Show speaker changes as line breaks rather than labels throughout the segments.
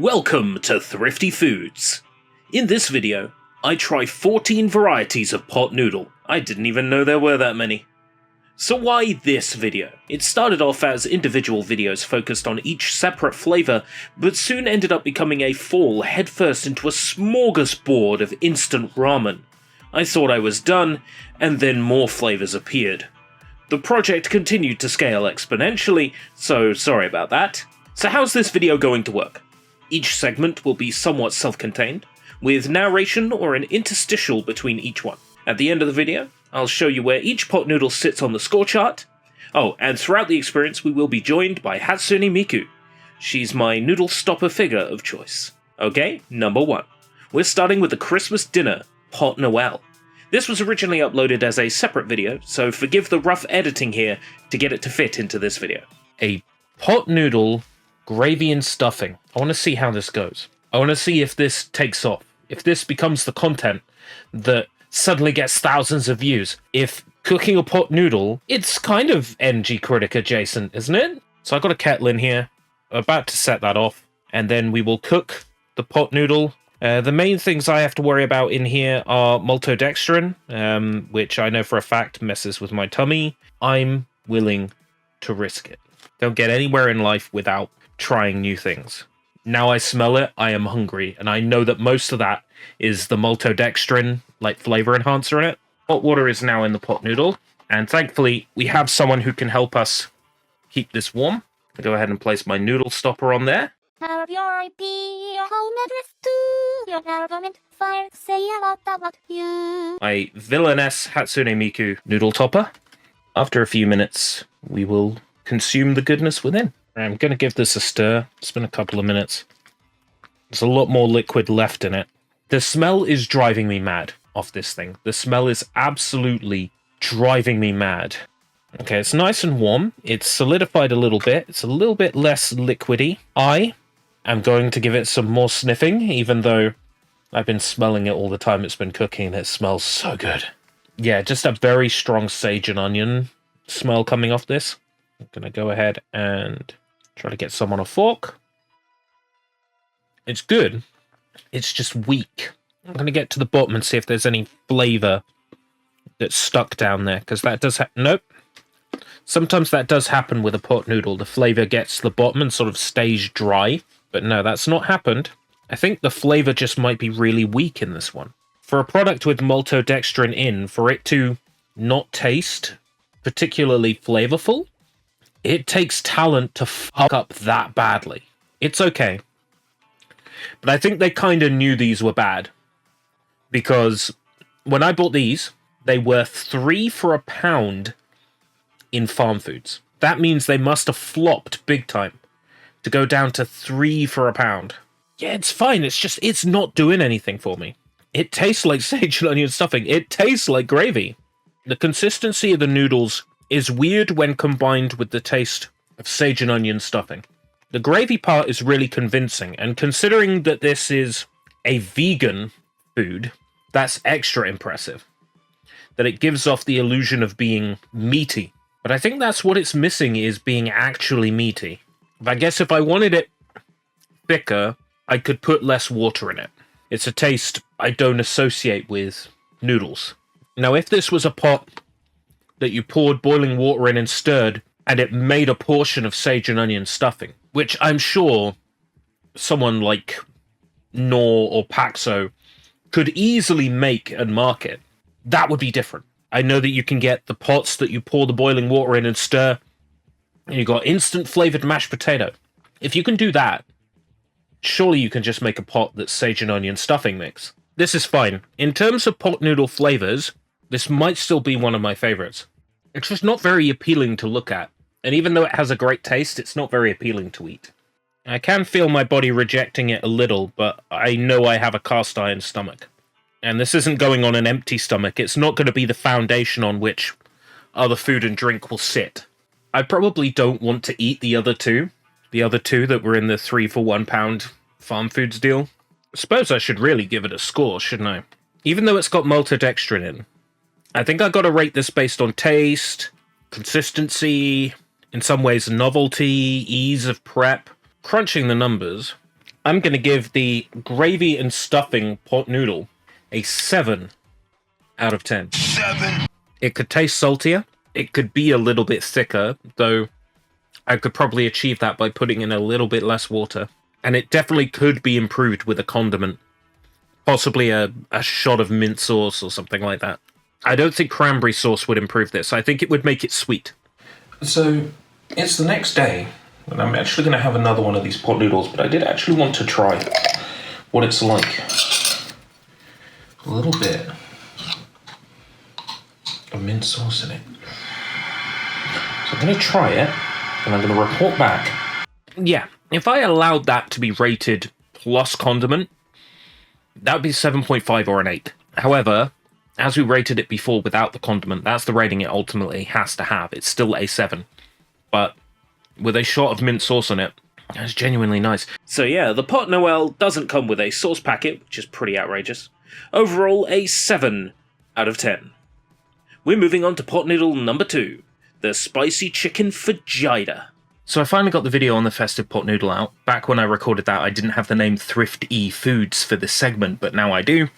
Welcome to Thrifty Foods. In this video, I try 14 varieties of pot noodle. I didn't even know there were that many. So why this video? It started off as individual videos focused on each separate flavour, but soon ended up becoming a fall headfirst into a smorgasbord of instant ramen. I thought I was done, and then more flavours appeared. The project continued to scale exponentially, so sorry about that. So how's this video going to work? Each segment will be somewhat self-contained, with narration or an interstitial between each one. At the end of the video, I'll show you where each pot noodle sits on the score chart. Oh, and throughout the experience we will be joined by Hatsune Miku. She's my noodle stopper figure of choice. Okay, number 1. We're starting with the Christmas dinner, Pot Noodle. This was originally uploaded as a separate video, so forgive the rough editing here to get it to fit into this video. A pot noodle, gravy and stuffing. I want to see how this goes. I want to see if this takes off. If this becomes the content that suddenly gets thousands of views. If cooking a pot noodle, it's kind of NG Critic adjacent, isn't it? So I've got a kettle in here. I'm about to set that off. And then we will cook the pot noodle. The main things I have to worry about in here are maltodextrin, which I know for a fact messes with my tummy. I'm willing to risk it. Don't get anywhere in life without trying new things. Now I smell it, I am hungry, and I know that most of that is the maltodextrin, like flavor enhancer in it. Hot water is now in the pot noodle, and thankfully we have someone who can help us keep this warm. I'll go ahead and place my noodle stopper on there. I villainess Hatsune Miku noodle topper. After a few minutes, we will consume the goodness within. I'm going to give this a stir. It's been a couple of minutes. There's a lot more liquid left in it. The smell is driving me mad off this thing. The smell is absolutely driving me mad. Okay, it's nice and warm. It's solidified a little bit. It's a little bit less liquidy. I am going to give it some more sniffing, even though I've been smelling it all the time it's been cooking, and it smells so good. Yeah, just a very strong sage and onion smell coming off this. I'm going to go ahead and try to get some on a fork. It's good. It's just weak. I'm going to get to the bottom and see if there's any flavor that's stuck down there, because that does nope. Sometimes that does happen with a pot noodle. The flavor gets to the bottom and sort of stays dry. But no, that's not happened. I think the flavor just might be really weak in this one. For a product with maltodextrin in, for it to not taste particularly flavorful, it takes talent to fuck up that badly. It's okay. But I think they kind of knew these were bad. Because when I bought these, they were 3 for £1 in farm foods. That means they must have flopped big time to go down to 3 for £1. Yeah, it's fine. It's not doing anything for me. It tastes like sage and onion stuffing. It tastes like gravy. The consistency of the noodles is weird when combined with the taste of sage and onion stuffing. The gravy part is really convincing, and considering that this is a vegan food, that's extra impressive. That it gives off the illusion of being meaty. But I think that's what it's missing, is being actually meaty. I guess if I wanted it thicker, I could put less water in it. It's a taste I don't associate with noodles. Now, if this was a pot that you poured boiling water in and stirred, and it made a portion of sage and onion stuffing, which I'm sure someone like Knorr or Paxo could easily make and market, that would be different. I know that you can get the pots that you pour the boiling water in and stir, and you got instant flavored mashed potato. If you can do that, surely you can just make a pot that's sage and onion stuffing mix. This is fine. In terms of pot noodle flavors, this might still be one of my favorites. It's just not very appealing to look at. And even though it has a great taste, it's not very appealing to eat. I can feel my body rejecting it a little, but I know I have a cast iron stomach. And this isn't going on an empty stomach. It's not going to be the foundation on which other food and drink will sit. I probably don't want to eat the other two. The other two that were in the 3 for £1 farm foods deal. I suppose I should really give it a score, shouldn't I? Even though it's got maltodextrin in. I think I gotta rate this based on taste, consistency, in some ways novelty, ease of prep. Crunching the numbers, I'm going to give the gravy and stuffing pot noodle a 7 out of 10. 7! It could taste saltier. It could be a little bit thicker, though I could probably achieve that by putting in a little bit less water. And it definitely could be improved with a condiment. Possibly a shot of mint sauce or something like that. I don't think cranberry sauce would improve this. I think it would make it sweet. So, it's the next day, and I'm actually going to have another one of these pot noodles, but I did actually want to try what it's like. A little bit of mint sauce in it. So I'm going to try it, and I'm going to report back. Yeah, if I allowed that to be rated plus condiment, that would be 7.5 or an 8. However, as we rated it before without the condiment, that's the rating it ultimately has to have. It's still a 7. But with a shot of mint sauce on it, that's genuinely nice. So yeah, the Pot Noel doesn't come with a sauce packet, which is pretty outrageous. Overall, a 7 out of 10. We're moving on to pot noodle number 2, the spicy chicken fajita. So I finally got the video on the festive pot noodle out. Back when I recorded that, I didn't have the name Thrifty Foods for this segment, but now I do.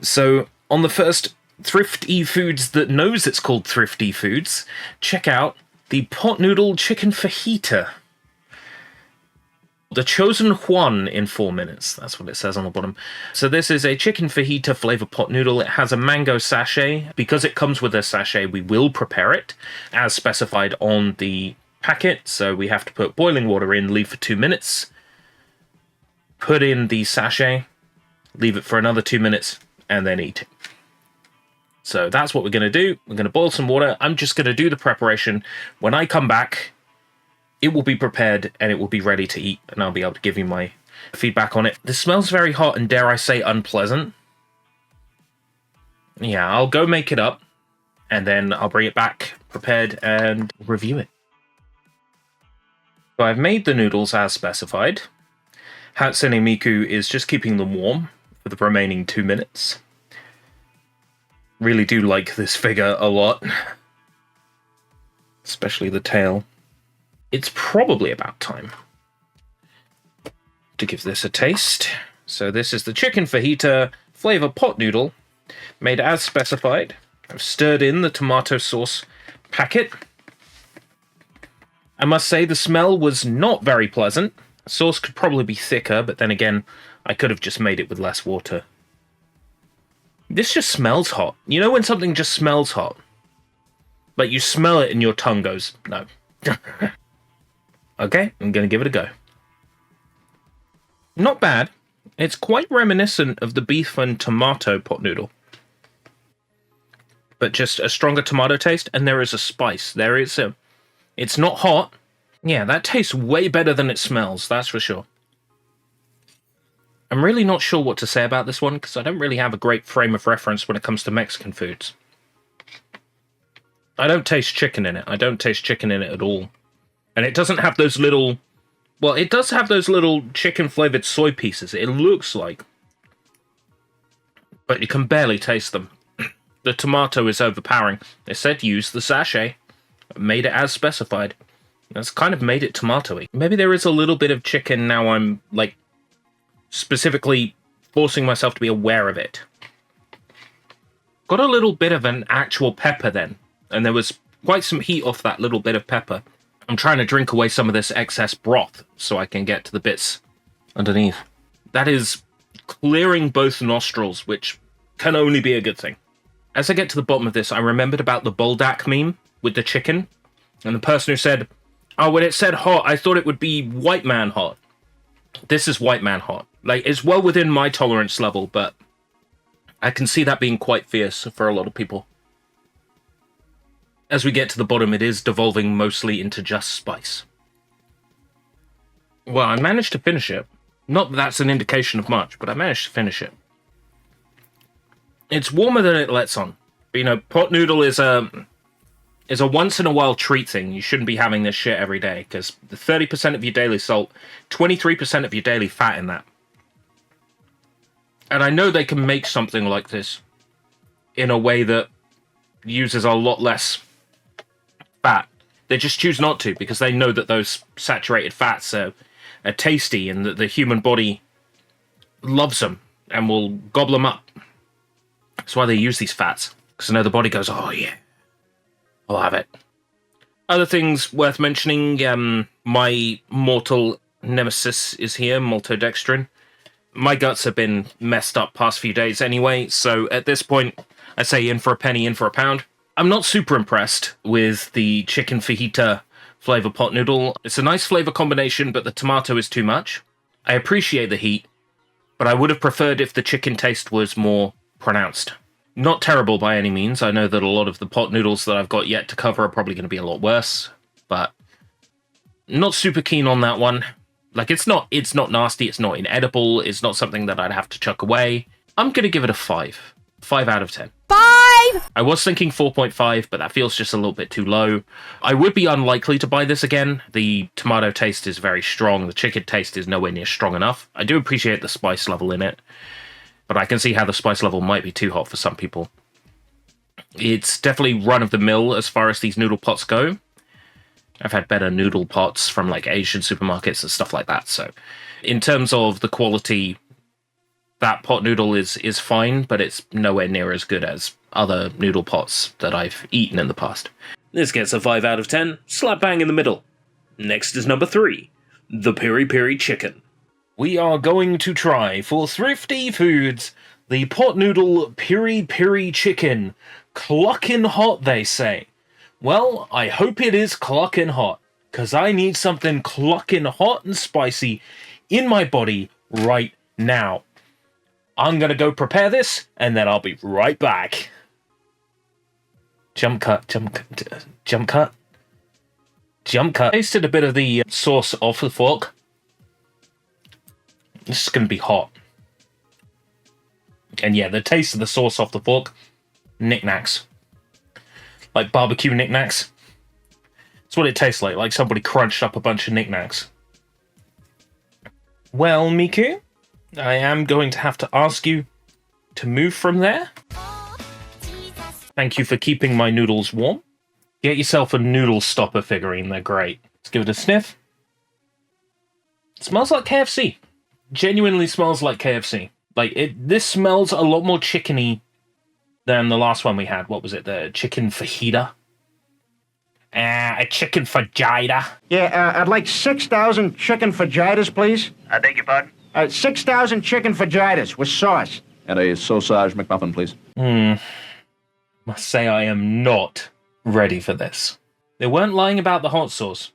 So on the first Thrifty Foods that knows it's called Thrifty Foods, check out the pot noodle chicken fajita. The chosen Juan in 4 minutes. That's what it says on the bottom. So this is a chicken fajita flavor pot noodle. It has a mango sachet. Because it comes with a sachet, we will prepare it as specified on the packet. So we have to put boiling water in, leave for 2 minutes, put in the sachet, leave it for another 2 minutes, and then eat it. So that's what we're going to do. We're going to boil some water. I'm just going to do the preparation. When I come back, it will be prepared and it will be ready to eat, and I'll be able to give you my feedback on it. This smells very hot and, dare I say, unpleasant. Yeah, I'll go make it up, and then I'll bring it back prepared and review it. So I've made the noodles as specified. Hatsune Miku is just keeping them warm for the remaining 2 minutes. Really do like this figure a lot. Especially the tail. It's probably about time to give this a taste. So this is the chicken fajita flavor pot noodle, made as specified. I've stirred in the tomato sauce packet. I must say the smell was not very pleasant. The sauce could probably be thicker, but then again, I could have just made it with less water. This just smells hot. You know when something just smells hot? Like you smell it and your tongue goes, no. Okay, I'm going to give it a go. Not bad. It's quite reminiscent of the beef and tomato pot noodle. But just a stronger tomato taste, and there is a spice. There is a... It's not hot. Yeah, that tastes way better than it smells, that's for sure. I'm really not sure what to say about this one, because I don't really have a great frame of reference when it comes to Mexican foods. I don't taste chicken in it. I don't taste chicken in it at all. And it doesn't have those little... Well, it does have those little chicken-flavored soy pieces, it looks like. But you can barely taste them. The tomato is overpowering. They said use the sachet. Made it as specified. That's kind of made it tomato-y. Maybe there is a little bit of chicken now I'm, like, specifically forcing myself to be aware of it. Got a little bit of an actual pepper then. And there was quite some heat off that little bit of pepper. I'm trying to drink away some of this excess broth so I can get to the bits underneath. That is clearing both nostrils, which can only be a good thing. As I get to the bottom of this, I remembered about the Buldak meme with the chicken. And the person who said, oh, when it said hot, I thought it would be white man hot. This is white man hot. Like, it's well within my tolerance level, but I can see that being quite fierce for a lot of people. As we get to the bottom, it is devolving mostly into just spice. Well, I managed to finish it. Not that that's an indication of much, but I managed to finish it. It's warmer than it lets on. But, you know, pot noodle is a once-in-a-while treat thing. You shouldn't be having this shit every day, because 30% of your daily salt, 23% of your daily fat in that. And I know they can make something like this in a way that uses a lot less fat. They just choose not to, because they know that those saturated fats are are tasty and that the human body loves them and will gobble them up. That's why they use these fats. Because I know the body goes, oh yeah, I'll have it. Other things worth mentioning, my mortal nemesis is here, maltodextrin. My guts have been messed up past few days anyway, so at this point, I say in for a penny, in for a pound. I'm not super impressed with the chicken fajita flavor pot noodle. It's a nice flavor combination, but the tomato is too much. I appreciate the heat, but I would have preferred if the chicken taste was more pronounced. Not terrible by any means. I know that a lot of the pot noodles that I've got yet to cover are probably going to be a lot worse, but not super keen on that one. Like, it's not nasty, it's not inedible, it's not something that I'd have to chuck away. I'm going to give it a 5. 5 out of 10.
5!
I was thinking 4.5, but that feels just a little bit too low. I would be unlikely to buy this again. The tomato taste is very strong. The chicken taste is nowhere near strong enough. I do appreciate the spice level in it, but I can see how the spice level might be too hot for some people. It's definitely run-of-the-mill as far as these noodle pots go. I've had better noodle pots from like Asian supermarkets and stuff like that. So in terms of the quality, that pot noodle is fine, but it's nowhere near as good as other noodle pots that I've eaten in the past. This gets a 5 out of 10, slap bang in the middle. Next is number 3, the Piri Piri Chicken. We are going to try, for Thrifty Foods, the pot noodle Piri Piri Chicken. Cluckin' hot, they say. Well, I hope it is cluckin' hot, because I need something cluckin' hot and spicy in my body right now. I'm going to go prepare this, and then I'll be right back. Jump cut, jump cut, jump cut, jump cut. Tasted a bit of the sauce off the fork. This is going to be hot. And yeah, the taste of the sauce off the fork, knickknacks. Like barbecue knickknacks. That's what it tastes like somebody crunched up a bunch of knickknacks. Well, Miku, I am going to have to ask you to move from there. Thank you for keeping my noodles warm. Get yourself a noodle stopper figurine, they're great. Let's give it a sniff. It smells like KFC. Genuinely smells like KFC. This smells a lot more chickeny than the last one we had. What was it? The chicken fajita? A chicken fajita.
Yeah, I'd like 6,000 chicken fajitas, please.
I beg your pardon?
6,000 chicken fajitas with sauce.
And a sausage McMuffin, please.
Must say I am not ready for this. They weren't lying about the hot sauce.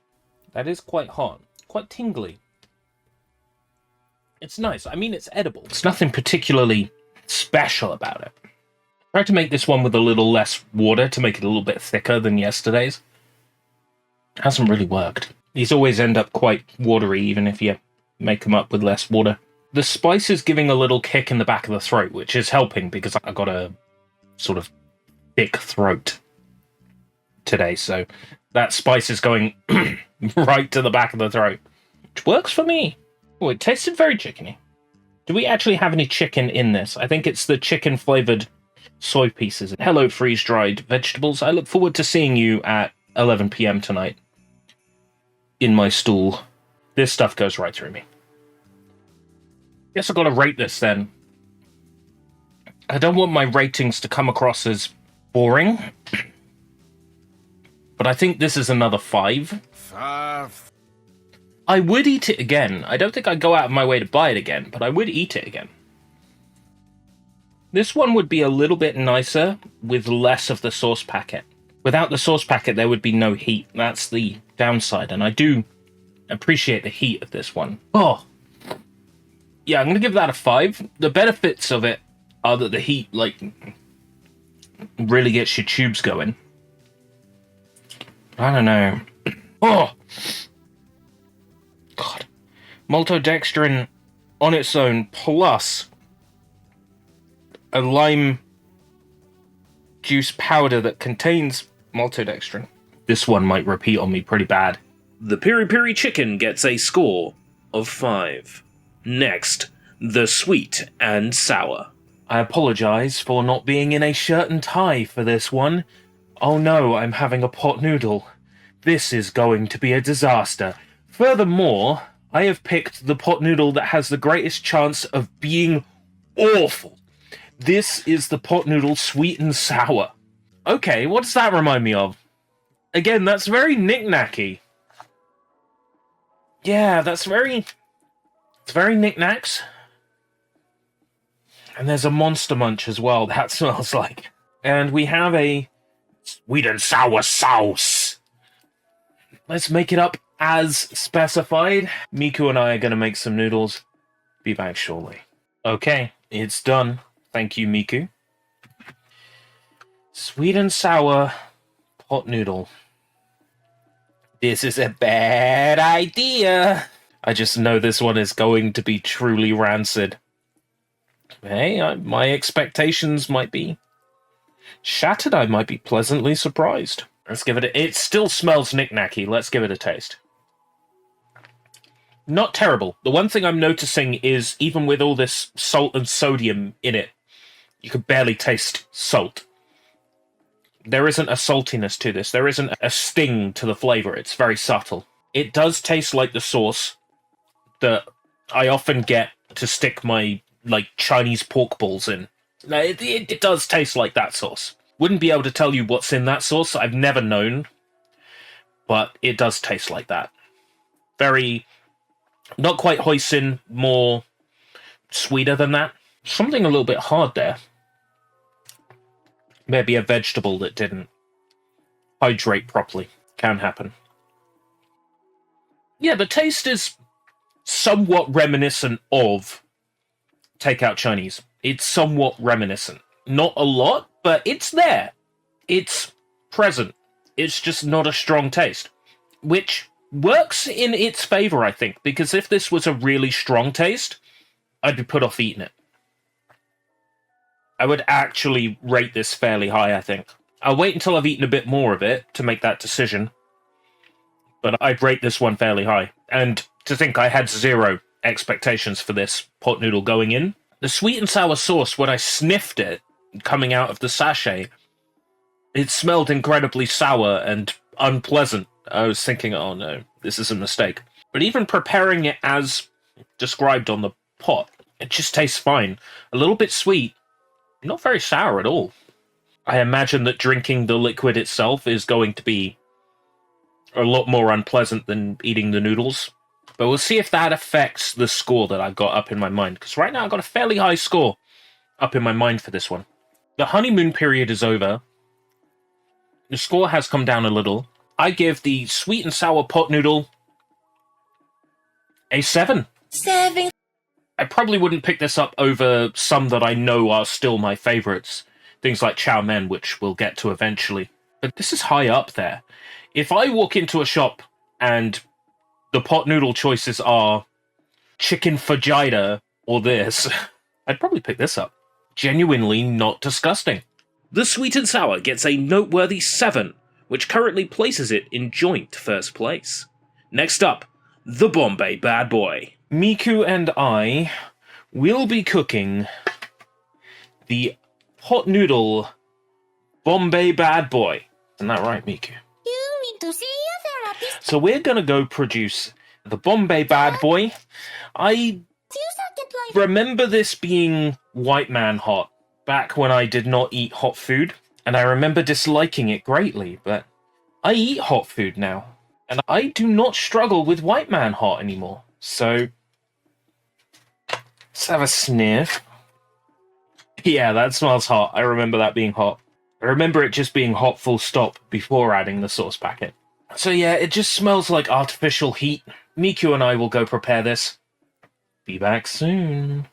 That is quite hot. Quite tingly. It's nice. I mean, it's edible. It's nothing particularly special about it. Tried to make this one with a little less water to make it a little bit thicker than yesterday's. Hasn't really worked. These always end up quite watery, even if you make them up with less water. The spice is giving a little kick in the back of the throat, which is helping because I got a sort of thick throat today, so that spice is going right to the back of the throat, which works for me. Oh, it tasted very chickeny. Do we actually have any chicken in this? I think it's the chicken-flavored soy pieces. Hello, freeze-dried vegetables. I look forward to seeing you at 11 p.m. tonight in my stool. This stuff goes right through me. Guess I've got to rate this then. I don't want my ratings to come across as boring, but I think this is another 5.
5.
I would eat it again. I don't think I'd go out of my way to buy it again, but I would eat it again. This one would be a little bit nicer with less of the sauce packet. Without the sauce packet, there would be no heat. That's the downside, and I do appreciate the heat of this one. Oh, yeah, I'm going to give that a 5. The benefits of it are that the heat, really gets your tubes going. I don't know. Oh! God. Maltodextrin on its own, plus a lime juice powder that contains maltodextrin. This one might repeat on me pretty bad. The Piri Piri Chicken gets a score of 5. Next, the Sweet and Sour. I apologize for not being in a shirt and tie for this one. Oh no, I'm having a pot noodle. This is going to be a disaster. Furthermore, I have picked the pot noodle that has the greatest chance of being awful. This is the pot noodle sweet and sour. Okay, what does that remind me of? Again, that's very knick-knacky. Yeah, it's very knick-knacks. And there's a Monster Munch as well, that smells like. And we have a sweet and sour sauce. Let's make it up as specified. Miku and I are going to make some noodles. Be back shortly. Okay, it's done. Thank you, Miku. Sweet and sour pot noodle. This is a bad idea. I just know this one is going to be truly rancid. Hey, my expectations might be shattered. I might be pleasantly surprised. Let's give it a... It still smells knick-knacky. Let's give it a taste. Not terrible. The one thing I'm noticing is, even with all this salt and sodium in it, you could barely taste salt. There isn't a saltiness to this. There isn't a sting to the flavor. It's very subtle. It does taste like the sauce that I often get to stick my, Chinese pork balls in. It does taste like that sauce. Wouldn't be able to tell you what's in that sauce. I've never known. But it does taste like that. Very... Not quite hoisin, more sweeter than that. Something a little bit hard there. Maybe a vegetable that didn't hydrate properly. Can happen. Yeah, the taste is somewhat reminiscent of takeout Chinese. It's somewhat reminiscent. Not a lot, but it's there. It's present. It's just not a strong taste. Which works in its favor, I think, because if this was a really strong taste, I'd be put off eating it. I would actually rate this fairly high, I think. I'll wait until I've eaten a bit more of it to make that decision. But I'd rate this one fairly high. And to think I had zero expectations for this pot noodle going in. The sweet and sour sauce, when I sniffed it coming out of the sachet, it smelled incredibly sour and unpleasant. I was thinking, oh no, this is a mistake. But even preparing it as described on the pot, it just tastes fine. A little bit sweet, not very sour at all. I imagine that drinking the liquid itself is going to be a lot more unpleasant than eating the noodles. But we'll see if that affects the score that I've got up in my mind. Because right now I've got a fairly high score up in my mind for this one. The honeymoon period is over. The score has come down a little. I give the sweet and sour pot noodle a 7.
7.
I probably wouldn't pick this up over some that I know are still my favorites. Things like chow mein, which we'll get to eventually. But this is high up there. If I walk into a shop and the pot noodle choices are chicken fajita or this, I'd probably pick this up. Genuinely not disgusting. The sweet and sour gets a noteworthy 7, which currently places it in joint first place. Next up, the Bombay Bad Boy. Miku and I will be cooking the pot noodle Bombay Bad Boy. Isn't that right, Miku?
You need to see a therapist.
So we're gonna go produce the Bombay Bad Boy. I remember this being white man hot back when I did not eat hot food, and I remember disliking it greatly, but I eat hot food now, and I do not struggle with white man hot anymore. So let's have a sniff. Yeah, that smells hot. I remember that being hot. I remember it just being hot full stop before adding the sauce packet. So yeah, it just smells like artificial heat. Miku and I will go prepare this. Be back soon.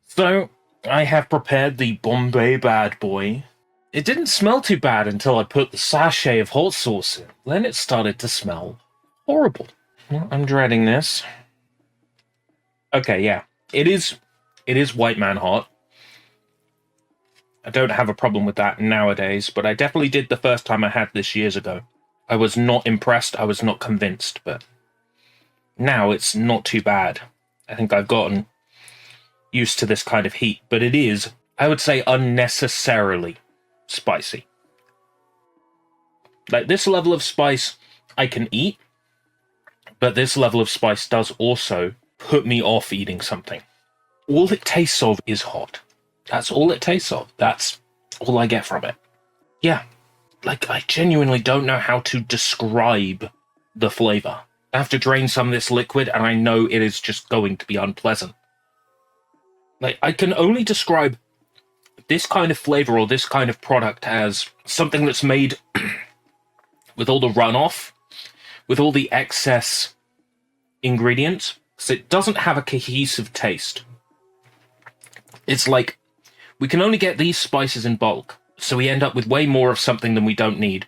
So, I have prepared the Bombay Bad Boy. It didn't smell too bad until I put the sachet of hot sauce in. Then it started to smell horrible. Well, I'm dreading this. Okay, yeah. It is white man hot. I don't have a problem with that nowadays, but I definitely did the first time I had this years ago. I was not impressed, I was not convinced, but now it's not too bad. I think I've gotten used to this kind of heat, but it is, I would say, unnecessarily spicy. Like, this level of spice I can eat, But this level of spice does also put me off eating something. All it tastes of is hot. That's all it tastes of. That's all I get from it. Yeah. Like, I genuinely don't know how to describe the flavor. I have to drain some of this liquid, and I know it is just going to be unpleasant. Like, I can only describe this kind of flavor or this kind of product as something that's made with all the runoff, with all the excess ingredients, so it doesn't have a cohesive taste. It's like, we can only get these spices in bulk, so we end up with way more of something than we don't need.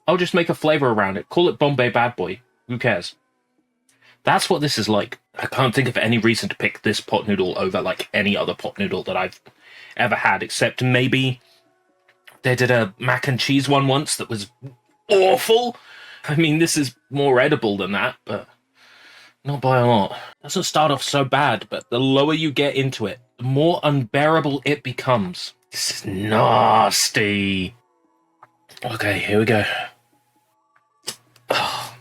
I'll just make a flavor around it. Call it Bombay Bad Boy. Who cares? That's what this is like. I can't think of any reason to pick this pot noodle over like any other pot noodle that I've ever had, except maybe they did a mac and cheese one once that was awful. I mean, this is more edible than that, but not by a lot. It doesn't start off so bad, but the lower you get into it, the more unbearable it becomes. This is nasty. Okay, here we go. Oh,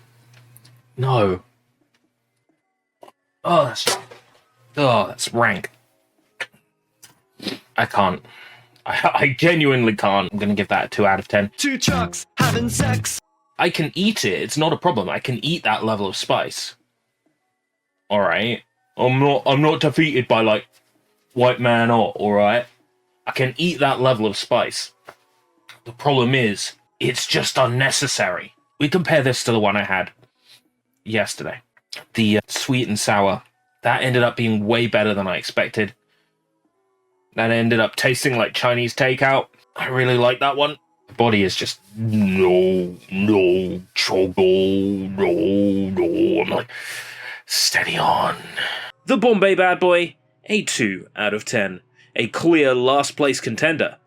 no. Oh, that's rank. I can't. I genuinely can't. I'm gonna give that a 2 out of 10.
2 trucks having sex.
I can eat it. It's not a problem. I can eat that level of spice. All right. I'm not defeated by like white man or all right. I can eat that level of spice. The problem is, it's just unnecessary. We compare this to the one I had yesterday. The sweet and sour. That ended up being way better than I expected. That ended up tasting like Chinese takeout. I really like that one. The body is just, no, chogo, no. I'm like, steady on. The Bombay Bad Boy, a 2 out of 10. A clear last place contender.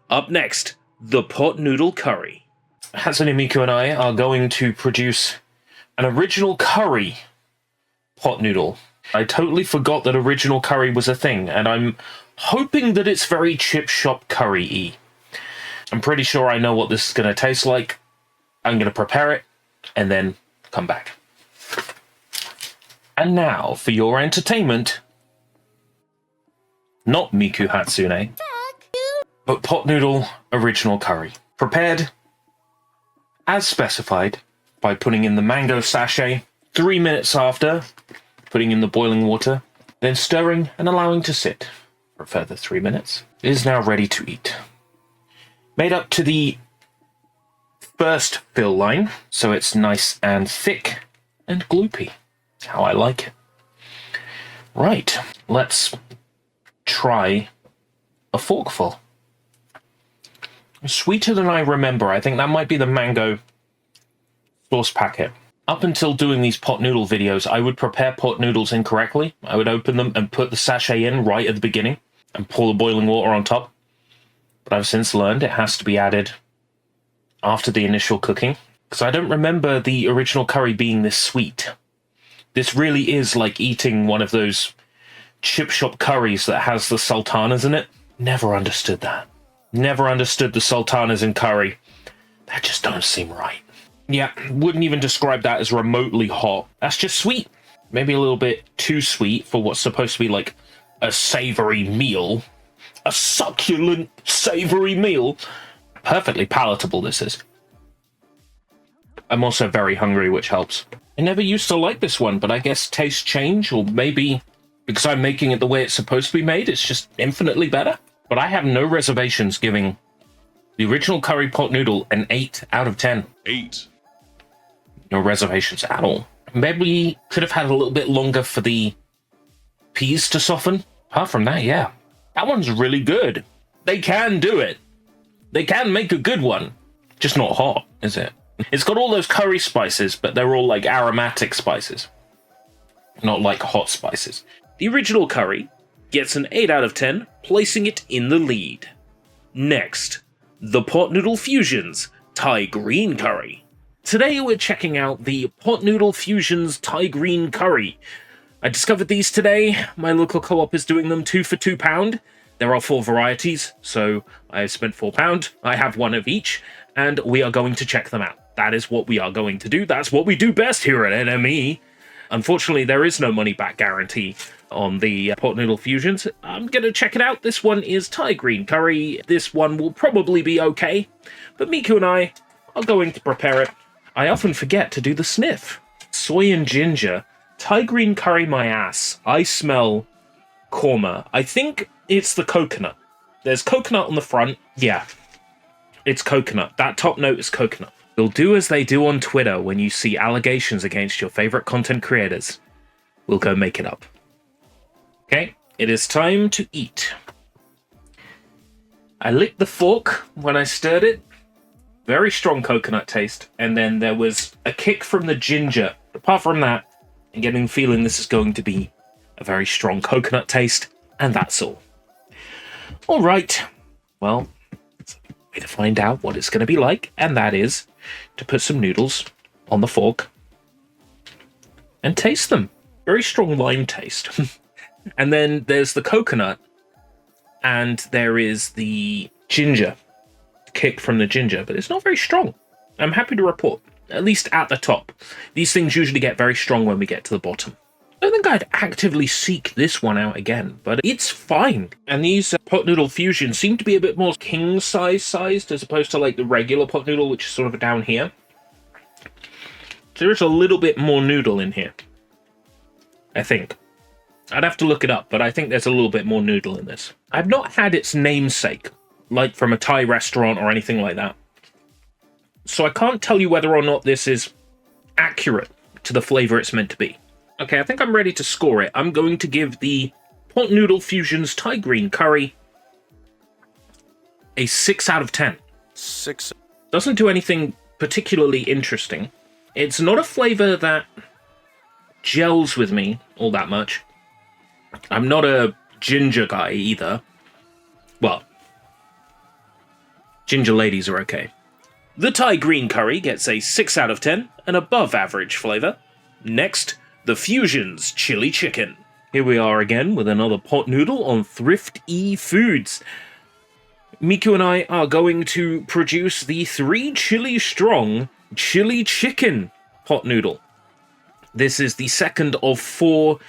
Up next, the Pot Noodle Curry. Hatsune Miku and I are going to produce an original curry pot noodle. I totally forgot that original curry was a thing, and I'm hoping that it's very chip shop curry-y. I'm pretty sure I know what this is going to taste like. I'm going to prepare it, and then come back. And now, for your entertainment, not Miku Hatsune, but pot noodle original curry. Prepared, as specified, by putting in the mango sachet 3 minutes after putting in the boiling water, then stirring and allowing to sit for a further 3 minutes. It is now ready to eat. Made up to the first fill line, so it's nice and thick and gloopy. How I like it. Right, let's try a forkful. Sweeter than I remember. I think that might be the mango sauce packet. Up until doing these pot noodle videos, I would prepare pot noodles incorrectly. I would open them and put the sachet in right at the beginning and pour the boiling water on top. But I've since learned it has to be added after the initial cooking, because I don't remember the original curry being this sweet. This really is like eating one of those chip shop curries that has the sultanas in it. Never understood that. Never understood the sultanas in curry. That just don't seem right. Yeah, wouldn't even describe that as remotely hot. That's just sweet. Maybe a little bit too sweet for what's supposed to be like a savory meal. A succulent, savory meal. Perfectly palatable, this is. I'm also very hungry, which helps. I never used to like this one, but I guess tastes change, or maybe because I'm making it the way it's supposed to be made, it's just infinitely better. But I have no reservations giving the original curry pot noodle an 8 out of 10.
8.
No reservations at all. Maybe could have had a little bit longer for the peas to soften. Apart from that, yeah. That one's really good. They can do it. They can make a good one. Just not hot, is it? It's got all those curry spices, but they're all like aromatic spices. Not like hot spices. The original curry gets an 8 out of 10, placing it in the lead. Next, the Pot Noodle Fusions Thai Green Curry. Today we're checking out the Pot Noodle Fusions Thai Green Curry. I discovered these today. My local co-op is doing them 2 for £2. There are 4 varieties, so I've spent £4. I have one of each, and we are going to check them out. That is what we are going to do. That's what we do best here at NME. Unfortunately, there is no money-back guarantee on the pot noodle fusions. I'm going to check it out. This one is Thai green curry. This one will probably be okay, but Miku and I are going to prepare it. I often forget to do the sniff. Soy and ginger. Thai green curry my ass. I smell korma. I think it's the coconut. There's coconut on the front. Yeah, it's coconut. That top note is coconut. We'll do as they do on Twitter when you see allegations against your favorite content creators. We'll go make it up. Okay, it is time to eat. I licked the fork when I stirred it. Very strong coconut taste. And then there was a kick from the ginger. Apart from that, I'm getting the feeling this is going to be a very strong coconut taste. And that's all. All right. Well, it's a way to find out what it's going to be like. And that is to put some noodles on the fork and taste them. Very strong lime taste. And then there's the coconut, and there is the ginger, kick from the ginger, but it's not very strong. I'm happy to report, at least at the top. These things usually get very strong when we get to the bottom. I don't think I'd actively seek this one out again, but it's fine. And these pot noodle fusions seem to be a bit more king size sized as opposed to like the regular pot noodle, which is sort of down here. So there's a little bit more noodle in here, I think. I'd have to look it up, but I think there's a little bit more noodle in this. I've not had its namesake, like from a Thai restaurant or anything like that. So I can't tell you whether or not this is accurate to the flavor it's meant to be. Okay, I think I'm ready to score it. I'm going to give the Pot Noodle Fusions Thai Green Curry a 6 out of 10.
6.
Doesn't do anything particularly interesting. It's not a flavor that gels with me all that much. I'm not a ginger guy either. Well, ginger ladies are okay. The Thai green curry gets a 6 out of 10, an above average flavor. Next, the Fusions chili chicken. Here we are again with another pot noodle on Thrift E Foods. Miku and I are going to produce the 3 chili strong chili chicken pot noodle. This is the second of 4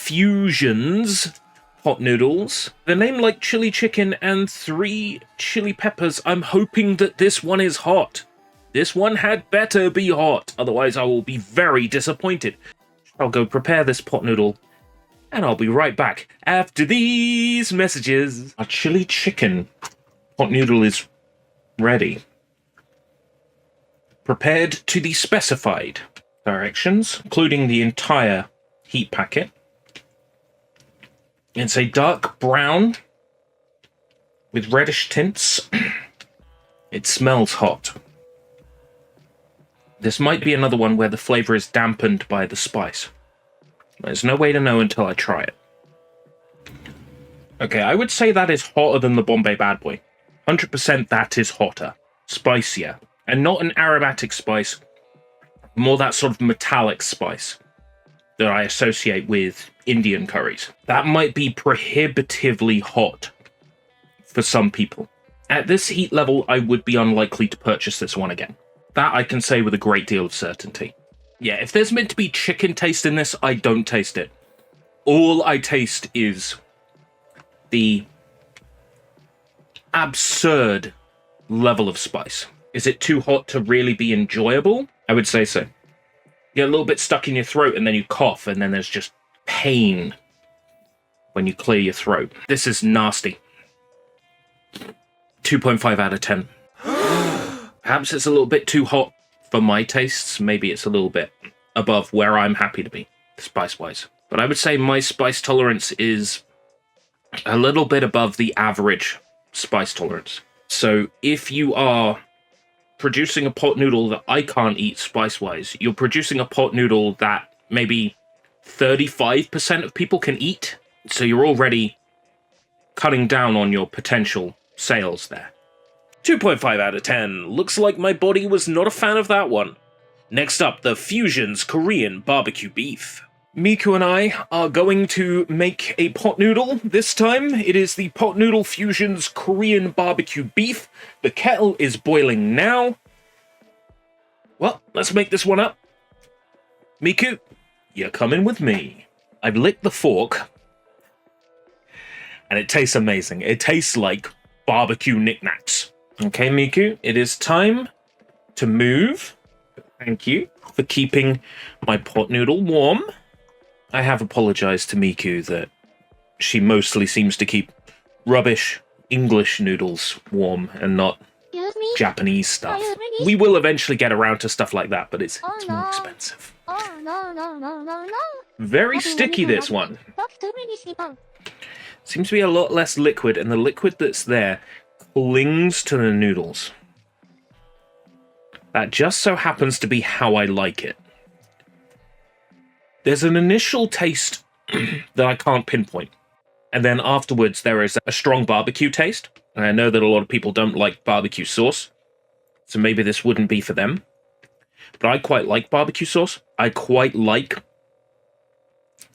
Fusions pot noodles. The name like chili chicken and 3 chili peppers. I'm hoping that this one is hot. This one had better be hot, otherwise I will be very disappointed. I'll go prepare this pot noodle, and I'll be right back after these messages. Our chili chicken pot noodle is ready. Prepared to the specified directions, including the entire heat packet. It's a dark brown with reddish tints. It smells hot. This might be another one where the flavor is dampened by the spice. There's no way to know until I try it. Okay, I would say that is hotter than the Bombay Bad Boy. 100% that is hotter. Spicier. And not an aromatic spice. More that sort of metallic spice that I associate with Indian curries. That might be prohibitively hot for some people. At this heat level, I would be unlikely to purchase this one again. That I can say with a great deal of certainty. Yeah, if there's meant to be chicken taste in this, I don't taste it. All I taste is the absurd level of spice. Is it too hot to really be enjoyable? I would say so. You get a little bit stuck in your throat and then you cough and then there's just pain when you clear your throat. This is nasty. 2.5 out of 10. Perhaps it's a little bit too hot for my tastes. Maybe it's a little bit above where I'm happy to be, spice-wise. But I would say my spice tolerance is a little bit above the average spice tolerance. So if you are producing a pot noodle that I can't eat spice-wise, you're producing a pot noodle that maybe 35% of people can eat. So you're already cutting down on your potential sales there. 2.5 out of 10. Looks like my body was not a fan of that one. Next up, the Fusions Korean Barbecue Beef. Miku and I are going to make a pot noodle. This time, it is the Pot Noodle Fusions Korean Barbecue Beef. The kettle is boiling now. Well, let's make this one up. Miku, You're coming with me. I've licked the fork, and it tastes amazing. It tastes like barbecue knickknacks. Okay, Miku, it is time to move. Thank you for keeping my pot noodle warm. I have apologized to Miku that she mostly seems to keep rubbish English noodles warm and not
Excuse me?
Japanese stuff.
Are you ready?
We will eventually get around to stuff like that, but it's more
no.
expensive.
Oh, no.
Very sticky, this one. Seems to be a lot less liquid, and the liquid that's there clings to the noodles. That just so happens to be how I like it. There's an initial taste that I can't pinpoint. And then afterwards, there is a strong barbecue taste. And I know that a lot of people don't like barbecue sauce, so maybe this wouldn't be for them. But I quite like barbecue sauce. I quite like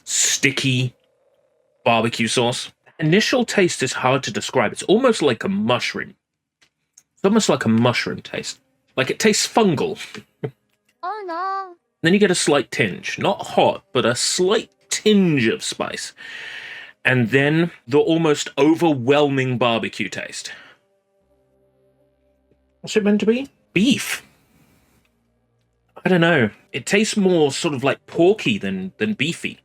sticky barbecue sauce. Initial taste is hard to describe. It's almost like a mushroom. It's almost like a mushroom taste. Like it tastes fungal.
Oh, no.
Then you get a slight tinge. Not hot, but a slight tinge of spice. And then the almost overwhelming barbecue taste. What's it meant to be? Beef. I don't know. It tastes more sort of like porky than beefy.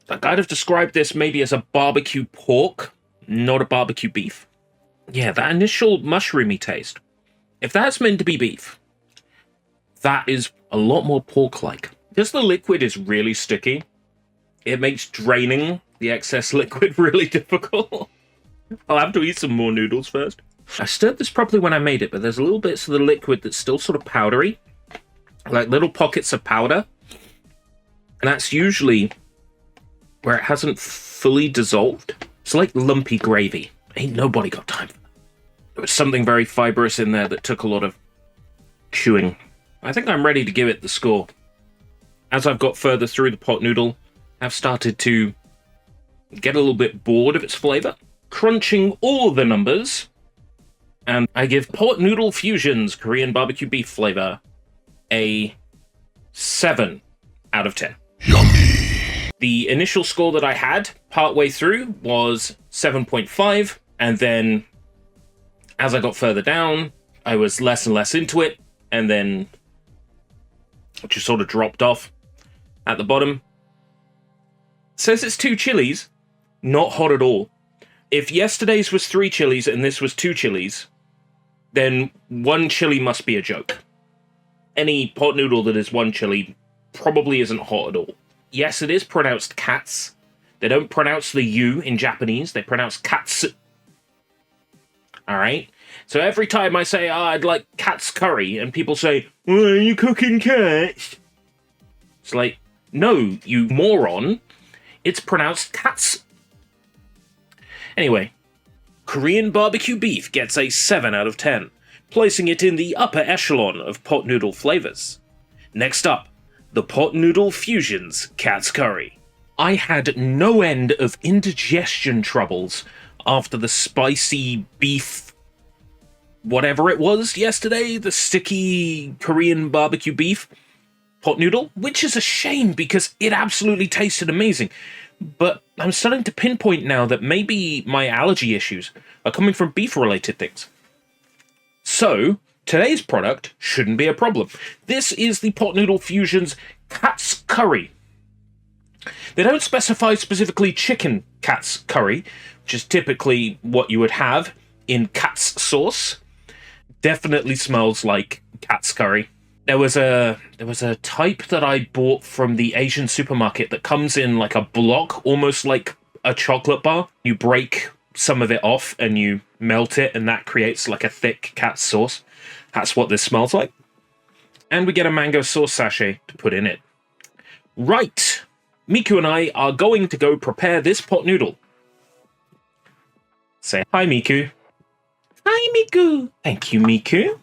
Like I'd have described this maybe as a barbecue pork, not a barbecue beef. Yeah, that initial mushroomy taste. If that's meant to be beef, that is a lot more pork-like. Because the liquid is really sticky, it makes draining the excess liquid really difficult. I'll have to eat some more noodles first. I stirred this properly when I made it, but there's a little bits of the liquid that's still sort of powdery. Like little pockets of powder. And that's usually where it hasn't fully dissolved. It's like lumpy gravy. Ain't nobody got time for that. There was something very fibrous in there that took a lot of chewing. I think I'm ready to give it the score. As I've got further through the pot noodle, I've started to get a little bit bored of its flavor. Crunching all the numbers, and I give Pot Noodle Fusion's Korean barbecue beef flavor a 7 out of 10. Yummy! The initial score that I had partway through was 7.5, and then as I got further down, I was less and less into it, and then it just sort of dropped off at the bottom. It says it's 2 chilies, not hot at all. If yesterday's was 3 chilies and this was 2 chilies, then 1 chili must be a joke. Any pot noodle that is 1 chili probably isn't hot at all. Yes, it is pronounced cats. They don't pronounce the U in Japanese, they pronounce cats. Alright? So every time I say, I'd like cat's curry, and people say, are you cooking cats? It's like, no, you moron. It's pronounced cats. Anyway, Korean barbecue beef gets a 7 out of 10, placing it in the upper echelon of pot noodle flavors. Next up, the Pot Noodle Fusion's Cat's Curry. I had no end of indigestion troubles after the spicy beef, whatever it was yesterday, the sticky Korean barbecue beef pot noodle, which is a shame because it absolutely tasted amazing. But I'm starting to pinpoint now that maybe my allergy issues are coming from beef-related things. So, today's product shouldn't be a problem. This is the Pot Noodle Fusion's Cat's Curry. They don't specify specifically chicken cat's curry, which is typically what you would have in cat's sauce. Definitely smells like cat's curry. There was a type that I bought from the Asian supermarket that comes in like a block, almost like a chocolate bar. You break some of it off and you melt it, and that creates like a thick cat sauce. That's what this smells like. And we get a mango sauce sachet to put in it. Right, Miku and I are going to go prepare this pot noodle. Say hi, Miku. Hi, Miku. Thank you, Miku.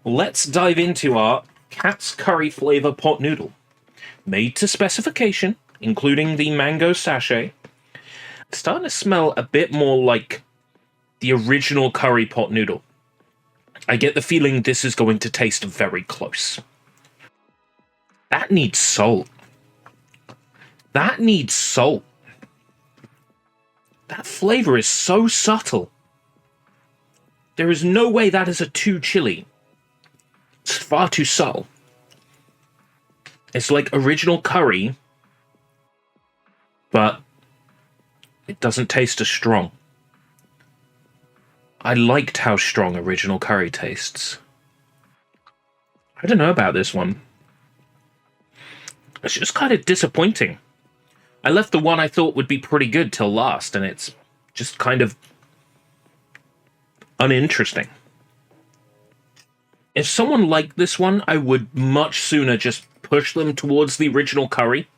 Let's dive into our cat's curry flavor pot noodle. Made to specification, including the mango sachet. It's starting to smell a bit more like the original curry pot noodle. I get the feeling this is going to taste very close. That needs salt. That needs salt. That flavor is so subtle. There is no way that is a too chili. It's far too subtle. It's like original curry, but it doesn't taste as strong. I liked how strong original curry tastes. I don't know about this one. It's just kind of disappointing. I left the one I thought would be pretty good till last, and it's just kind of uninteresting. If someone liked this one, I would much sooner just push them towards the original curry,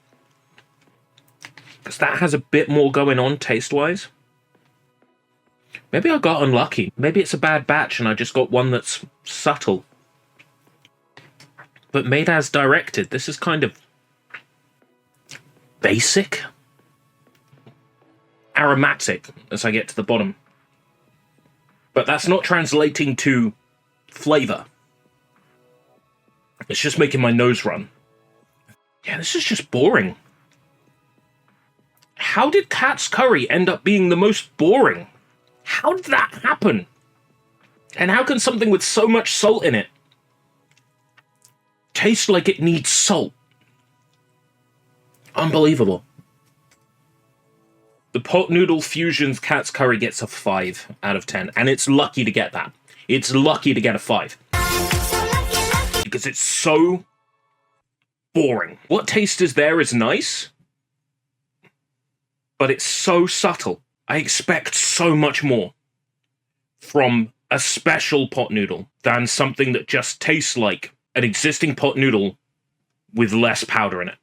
because that has a bit more going on taste-wise. Maybe I got unlucky. Maybe it's a bad batch and I just got one that's subtle. But made as directed, this is kind of basic. Aromatic as I get to the bottom. But that's not translating to flavor. It's just making my nose run. Yeah, this is just boring. How did Cat's Curry end up being the most boring? How did that happen? And how can something with so much salt in it taste like it needs salt? Unbelievable. The Pot Noodle Fusion's Cat's Curry gets a 5 out of 10, and it's lucky to get that. It's lucky to get a 5. Because it's so boring. What taste is there is nice, but it's so subtle. I expect so much more from a special pot noodle than something that just tastes like an existing pot noodle with less powder in it.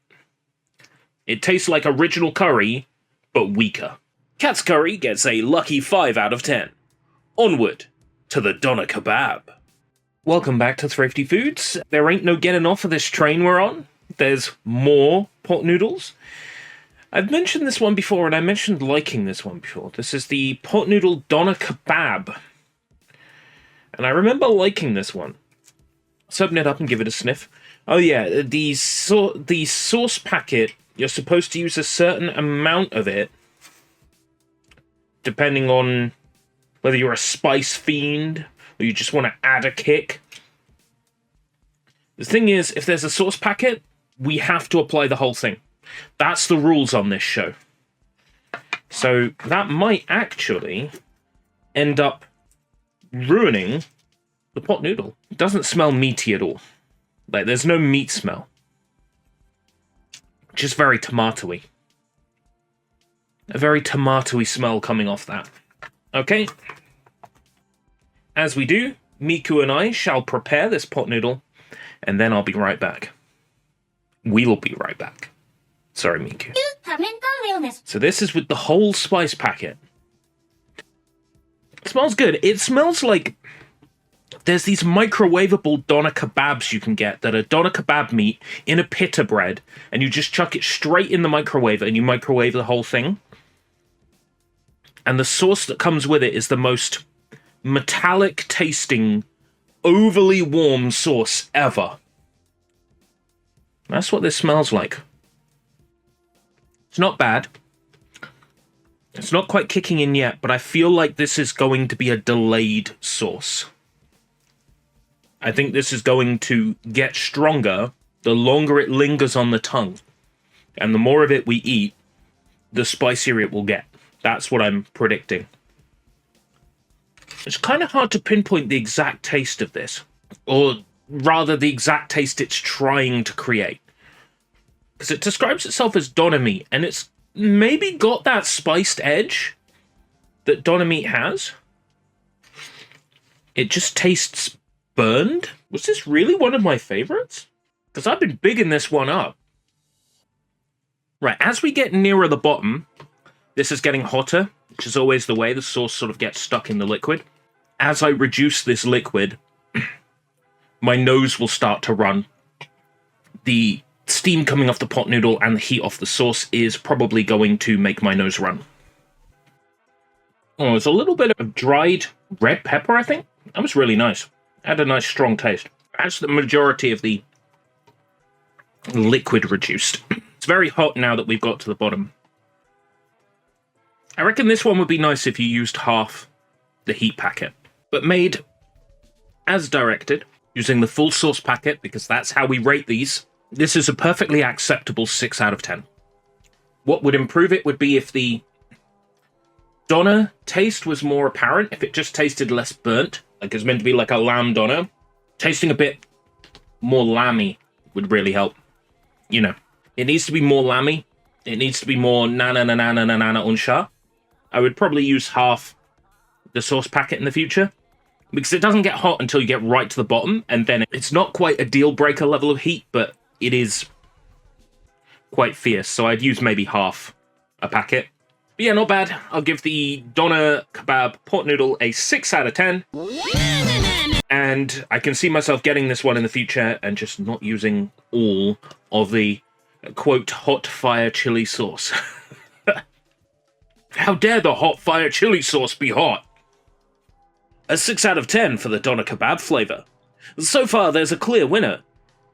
It tastes like original curry, but weaker. Cat's Curry gets a lucky 5 out of 10. Onward to the doner kebab. Welcome back to Thrifty Foods. There ain't no getting off of this train we're on. There's more pot noodles. I've mentioned this one before, and I mentioned liking this one before. This is the Pot Noodle Doner Kebab. And I remember liking this one. Let's open it up and give it a sniff. Oh yeah, the sauce packet, you're supposed to use a certain amount of it, depending on whether you're a spice fiend, or you just want to add a kick. The thing is, if there's a sauce packet, we have to apply the whole thing. That's the rules on this show. So that might actually end up ruining the pot noodle. It doesn't smell meaty at all. Like, there's no meat smell. Just very tomatoey. A very tomatoey smell coming off that. Okay. As we do, Miku and I shall prepare this pot noodle, and then I'll be right back. We'll be right back. Sorry, Miku. So this is with the whole spice packet. It smells good. It smells like there's these microwavable doner kebabs you can get that are doner kebab meat in a pita bread, and you just chuck it straight in the microwave and you microwave the whole thing. And the sauce that comes with it is the most metallic tasting, overly warm sauce ever. That's what this smells like. It's not bad. It's not quite kicking in yet, but I feel like this is going to be a delayed sauce. I think this is going to get stronger the longer it lingers on the tongue. And the more of it we eat, the spicier it will get. That's what I'm predicting. It's kind of hard to pinpoint the exact taste of this. Or rather, the exact taste it's trying to create. Because it describes itself as doner meat, and it's maybe got that spiced edge that doner meat has. It just tastes burned. Was this really one of my favorites? Because I've been bigging this one up. Right, as we get nearer the bottom, this is getting hotter, which is always the way. The sauce sort of gets stuck in the liquid. As I reduce this liquid, my nose will start to run. The steam coming off the pot noodle and the heat off the sauce is probably going to make my nose run. Oh, there's a little bit of dried red pepper, I think. That was really nice. Had a nice strong taste. That's the majority of the liquid reduced. It's very hot now that we've got to the bottom. I reckon this one would be nice if you used half the heat packet, but made as directed, using the full sauce packet, because that's how we rate these. This is a perfectly acceptable 6 out of 10. What would improve it would be if the doner taste was more apparent, if it just tasted less burnt, like it's meant to be like a lamb doner. Tasting a bit more lammy would really help. You know, it needs to be more lammy. It needs to be more na-na-na-na-na-na-na unsha. I would probably use half the sauce packet in the future, because it doesn't get hot until you get right to the bottom, and then it's not quite a deal breaker level of heat, but it is quite fierce, so I'd use maybe half a packet. But yeah, not bad. I'll give the doner kebab pot noodle a 6 out of 10. And I can see myself getting this one in the future and just not using all of the, quote, hot fire chili sauce. How dare the hot fire chili sauce be hot? A 6 out of 10 for the doner kebab flavor. So far, there's a clear winner.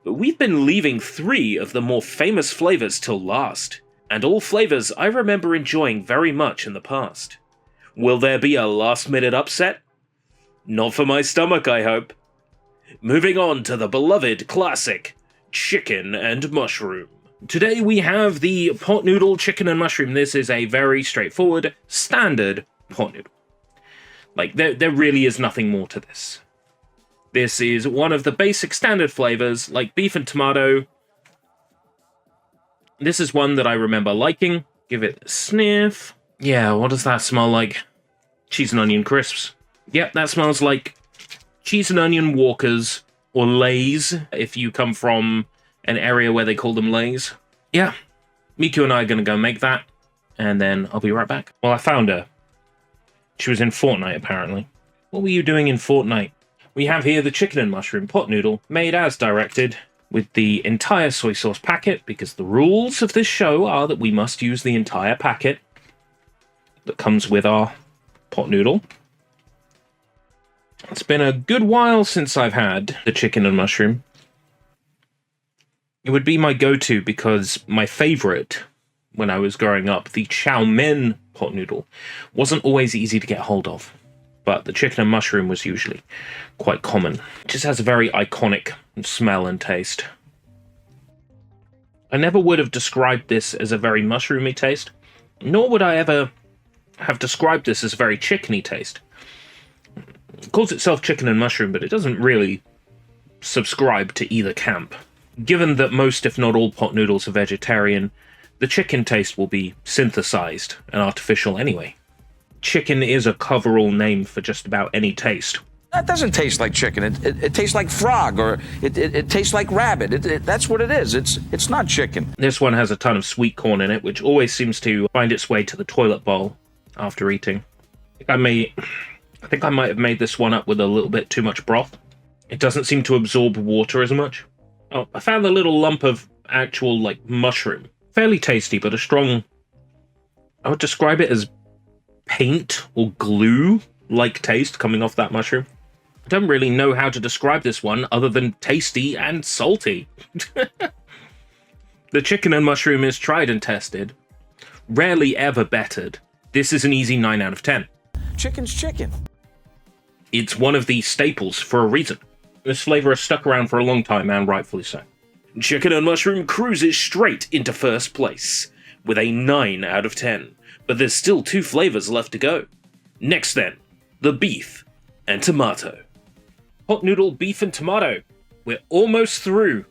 But we've been leaving 3 of the more famous flavors till last, and all flavors I remember enjoying very much in the past. Will there be a last-minute upset? Not for my stomach, I hope. Moving on to the beloved classic, chicken and mushroom. Today we have the pot noodle chicken and mushroom. This is a very straightforward, standard pot noodle. Like, there really is nothing more to this. This is one of the basic standard flavors, like beef and tomato. This is one that I remember liking. Give it a sniff. Yeah, what does that smell like? Cheese and onion crisps. Yep, that smells like cheese and onion Walkers, or Lays, if you come from an area where they call them Lays. Yeah, Miku and I are going to go make that, and then I'll be right back. Well, I found her. She was in Fortnite, apparently. What were you doing in Fortnite? We have here the chicken and mushroom pot noodle, made as directed, with the entire soy sauce packet, because the rules of this show are that we must use the entire packet that comes with our pot noodle. It's been a good while since I've had the chicken and mushroom. It would be my go-to because my favorite, when I was growing up, the chow mein pot noodle, wasn't always easy to get hold of. But the chicken and mushroom was usually quite common. It just has a very iconic smell and taste. I never would have described this as a very mushroomy taste, nor would I ever have described this as a very chickeny taste. It calls itself chicken and mushroom, but it doesn't really subscribe to either camp. Given that most, if not all, pot noodles are vegetarian, the chicken taste will be synthesized and artificial anyway. Chicken is a coverall name for just about any taste.
That doesn't taste like chicken. It tastes like frog, or it tastes like rabbit. That's what it is. It's not chicken.
This one has a ton of sweet corn in it, which always seems to find its way to the toilet bowl after eating. I think I might have made this one up with a little bit too much broth. It doesn't seem to absorb water as much. Oh, I found a little lump of actual, like, mushroom. Fairly tasty, but a strong... I would describe it as paint or glue-like taste coming off that mushroom. I don't really know how to describe this one other than tasty and salty. The chicken and mushroom is tried and tested. Rarely ever bettered. This is an easy 9 out of 10.
Chicken's chicken.
It's one of the staples for a reason. This flavor has stuck around for a long time, and rightfully so. Chicken and mushroom cruises straight into first place, with a 9 out of 10. But there's still 2 flavors left to go. Next then, the beef and tomato. Pot noodle, beef and tomato. We're almost through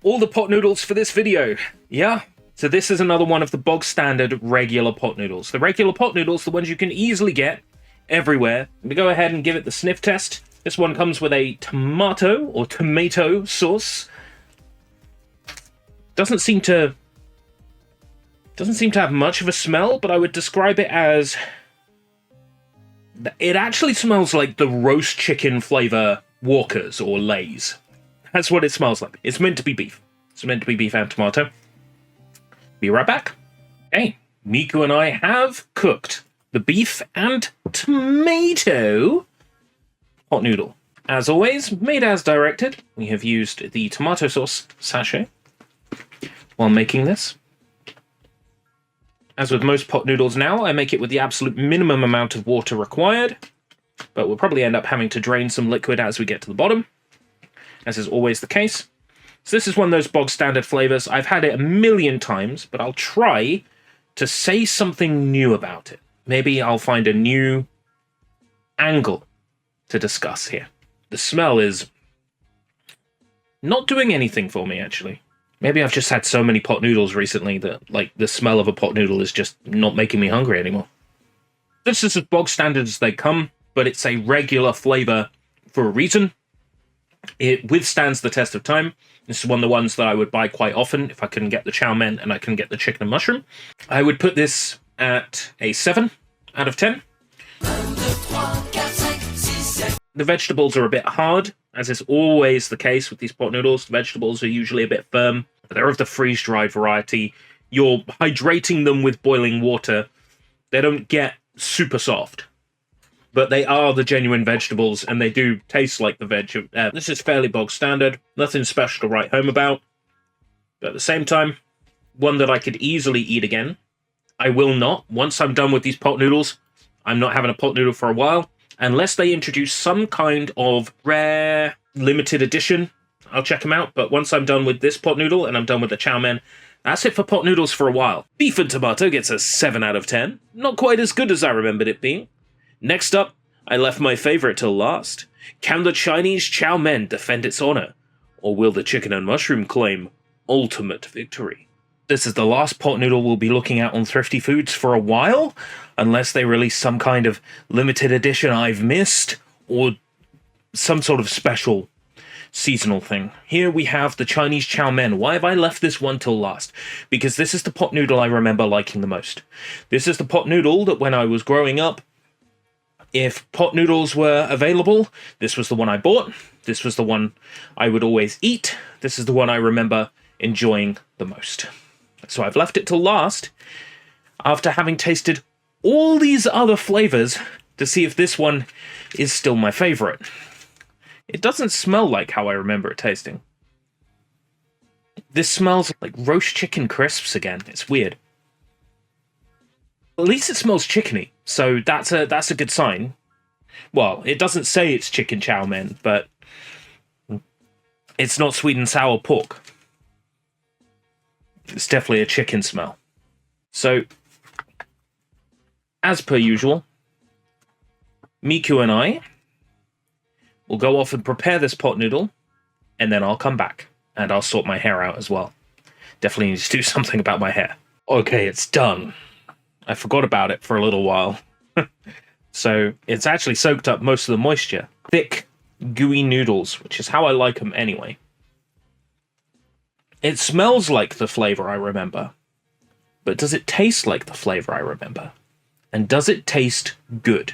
all the pot noodles for this video. Yeah? So this is another one of the bog standard regular pot noodles. The regular pot noodles, the ones you can easily get everywhere. I'm going to go ahead and give it the sniff test. This one comes with a tomato or tomato sauce. Doesn't seem to have much of a smell, but I would describe it as... It actually smells like the roast chicken flavor Walkers or Lays. That's what it smells like. It's meant to be beef. It's meant to be beef and tomato. Be right back. Hey, Miku and I have cooked the beef and tomato pot noodle. As always, made as directed. We have used the tomato sauce sachet. while making this. As with most pot noodles now, I make it with the absolute minimum amount of water required, but we'll probably end up having to drain some liquid as we get to the bottom, as is always the case. So this is one of those bog standard flavors. I've had it a million times, but I'll try to say something new about it. Maybe I'll find a new angle to discuss here. The smell is not doing anything for me, actually. Maybe I've just had so many pot noodles recently that, like, the smell of a pot noodle is just not making me hungry anymore. This is as bog standard as they come, but it's a regular flavor for a reason. It withstands the test of time. This is one of the ones that I would buy quite often if I couldn't get the chow mein and I couldn't get the chicken and mushroom. I would put this at a 7 out of 10. The vegetables are a bit hard, as is always the case with these pot noodles. The vegetables are usually a bit firm. They're of the freeze-dried variety. You're hydrating them with boiling water. They don't get super soft. But they are the genuine vegetables, and they do taste like the veg. This is fairly bog standard. Nothing special to write home about. But at the same time, one that I could easily eat again. I will not. Once I'm done with these pot noodles, I'm not having a pot noodle for a while. Unless they introduce some kind of rare, limited edition, I'll check them out. But once I'm done with this pot noodle, and I'm done with the chow mein, that's it for pot noodles for a while. Beef and tomato gets a 7 out of 10. Not quite as good as I remembered it being. Next up, I left my favorite till last. Can the Chinese chow mein defend its honor? Or will the chicken and mushroom claim ultimate victory? This is the last pot noodle we'll be looking at on Thrifty Foods for a while, unless they release some kind of limited edition I've missed, or some sort of special seasonal thing. Here we have the Chinese chow mein. Why have I left this one till last? Because this is the pot noodle I remember liking the most. This is the pot noodle that when I was growing up, if pot noodles were available, this was the one I bought. This was the one I would always eat. This is the one I remember enjoying the most. So I've left it till last, after having tasted all these other flavors, to see if this one is still my favorite. It doesn't smell like how I remember it tasting. This smells like roast chicken crisps again. It's weird. At least it smells chickeny, so that's a good sign. Well, it doesn't say it's chicken chow mein, but it's not sweet and sour pork. It's definitely a chicken smell. So, as per usual, Miku and I will go off and prepare this pot noodle, and then I'll come back, and I'll sort my hair out as well. Definitely need to do something about my hair. Okay, it's done. I forgot about it for a little while. So it's actually soaked up most of the moisture. Thick, gooey noodles, which is how I like them anyway. It smells like the flavor I remember. But does it taste like the flavor I remember? And does it taste good?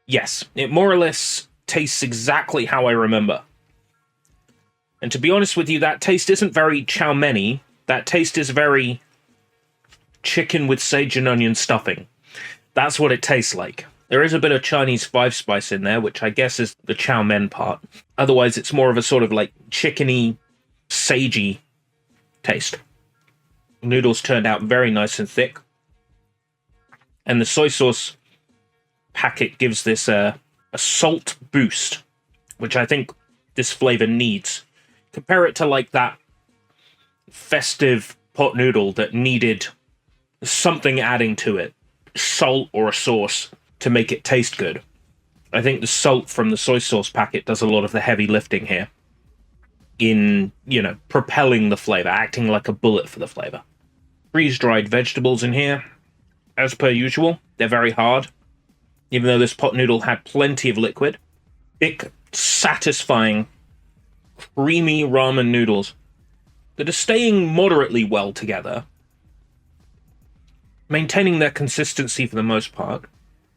Yes, it more or less tastes exactly how I remember. And to be honest with you, that taste isn't very chow mein-y. That taste is very chicken with sage and onion stuffing. That's what it tastes like. There is a bit of Chinese five spice in there, which I guess is the chow mein part. Otherwise, it's more of a sort of like chickeny, sagey taste. Noodles turned out very nice and thick. And the soy sauce packet gives this a salt boost, which I think this flavor needs. Compare it to like that festive pot noodle that needed something adding to it, salt or a sauce, to make it taste good. I think the salt from the soy sauce packet does a lot of the heavy lifting here in, propelling the flavor, acting like a bullet for the flavor. Freeze-dried vegetables in here. As per usual, they're very hard, even though this pot noodle had plenty of liquid. Thick, satisfying, creamy ramen noodles that are staying moderately well together, maintaining their consistency for the most part.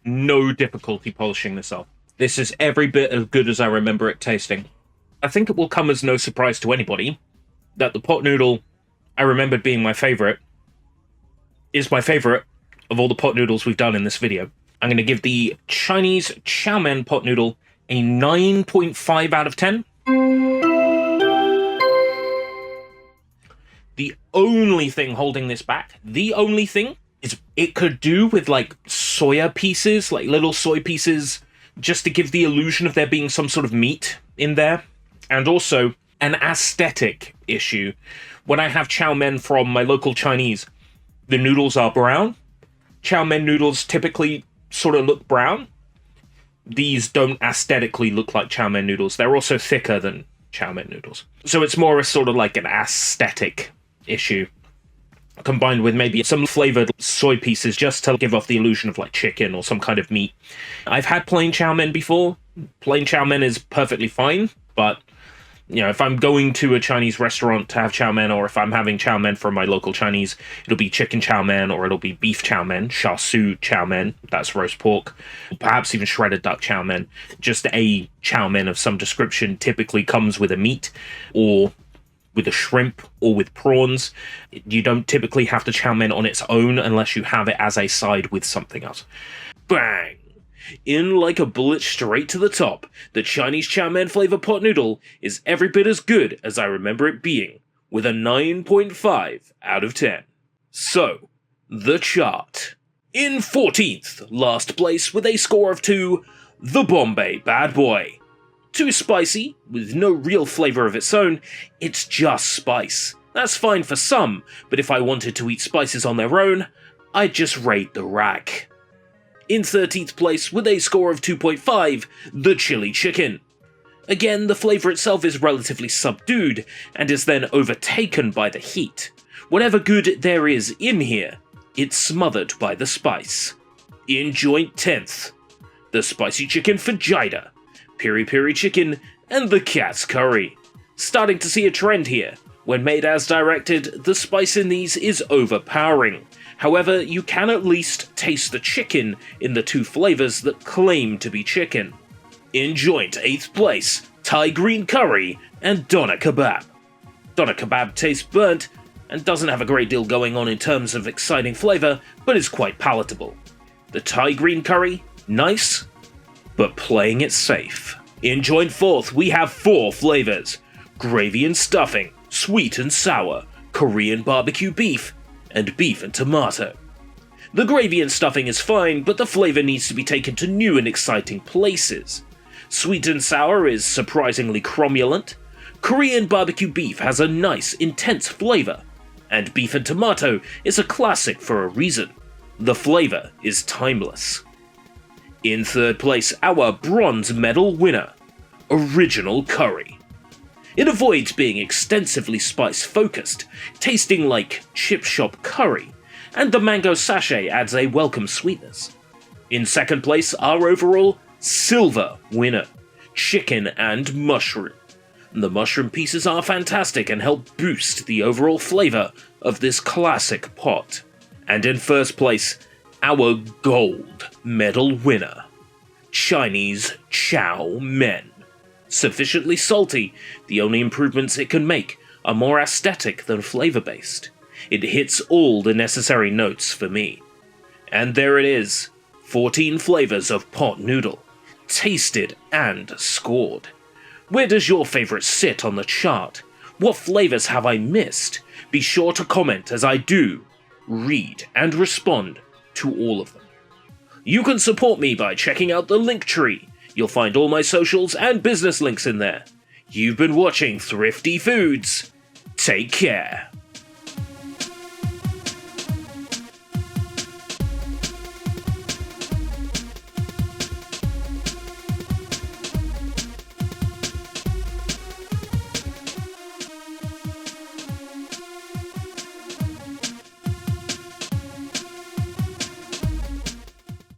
No difficulty polishing this off. This is every bit as good as I remember it tasting. I think it will come as no surprise to anybody that the pot noodle I remembered being my favorite is my favorite of all the pot noodles we've done in this video. I'm going to give the Chinese chow mein pot noodle a 9.5 out of 10. The only thing holding this back, the only thing, is it could do with like soya pieces, like little soy pieces, just to give the illusion of there being some sort of meat in there. And also an aesthetic issue. When I have chow mein from my local Chinese, the noodles are brown. Chow mein noodles typically sort of look brown. These don't aesthetically look like chow mein noodles. They're also thicker than chow mein noodles. So it's more a sort of like an aesthetic issue, combined with maybe some flavored soy pieces just to give off the illusion of like chicken or some kind of meat. I've had plain chow mein before. Plain chow mein is perfectly fine, but you know, if I'm going to a Chinese restaurant to have chow mein, or if I'm having chow mein from my local Chinese, it'll be chicken chow mein, or it'll be beef chow mein, char siu chow mein, that's roast pork, perhaps even shredded duck chow mein. Just a chow mein of some description typically comes with a meat, or with a shrimp, or with prawns. You don't typically have the chow mein on its own unless you have it as a side with something else. Bang! In like a bullet straight to the top, the Chinese chow mein flavor pot noodle is every bit as good as I remember it being, with a 9.5 out of 10. So, the chart. In 14th, last place with a score of 2, the Bombay Bad Boy. Too spicy, with no real flavor of its own, it's just spice. That's fine for some, but if I wanted to eat spices on their own, I'd just raid the rack. In 13th place, with a score of 2.5, the Chili Chicken. Again, the flavour itself is relatively subdued, and is then overtaken by the heat. Whatever good there is in here, it's smothered by the spice. In joint 10th, the Spicy Chicken Fajita, Piri Piri Chicken, and the Cat's Curry. Starting to see a trend here. When made as directed, the spice in these is overpowering. However, you can at least taste the chicken in the two flavours that claim to be chicken. In joint 8th place, Thai Green Curry and Doner Kebab. Doner Kebab tastes burnt and doesn't have a great deal going on in terms of exciting flavour, but is quite palatable. The Thai Green Curry, nice, but playing it safe. In joint 4th, we have 4 flavours: gravy and stuffing, sweet and sour, Korean barbecue beef, and beef and tomato. The gravy and stuffing is fine, but the flavour needs to be taken to new and exciting places. Sweet and sour is surprisingly cromulent, Korean barbecue beef has a nice, intense flavour, and beef and tomato is a classic for a reason. The flavour is timeless. In 3rd place, our bronze medal winner, Original Curry. It avoids being extensively spice-focused, tasting like chip shop curry, and the mango sachet adds a welcome sweetness. In 2nd place, our overall silver winner, chicken and mushroom. The mushroom pieces are fantastic and help boost the overall flavour of this classic pot. And in 1st place, our gold medal winner, Chinese chow mein. Sufficiently salty, the only improvements it can make are more aesthetic than flavour-based. It hits all the necessary notes for me. And there it is, 14 flavours of pot noodle, tasted and scored. Where does your favourite sit on the chart? What flavours have I missed? Be sure to comment, as I do read and respond to all of them. You can support me by checking out the Linktree. You'll find all my socials and business links in there. You've been watching Thrifty Foods. Take care.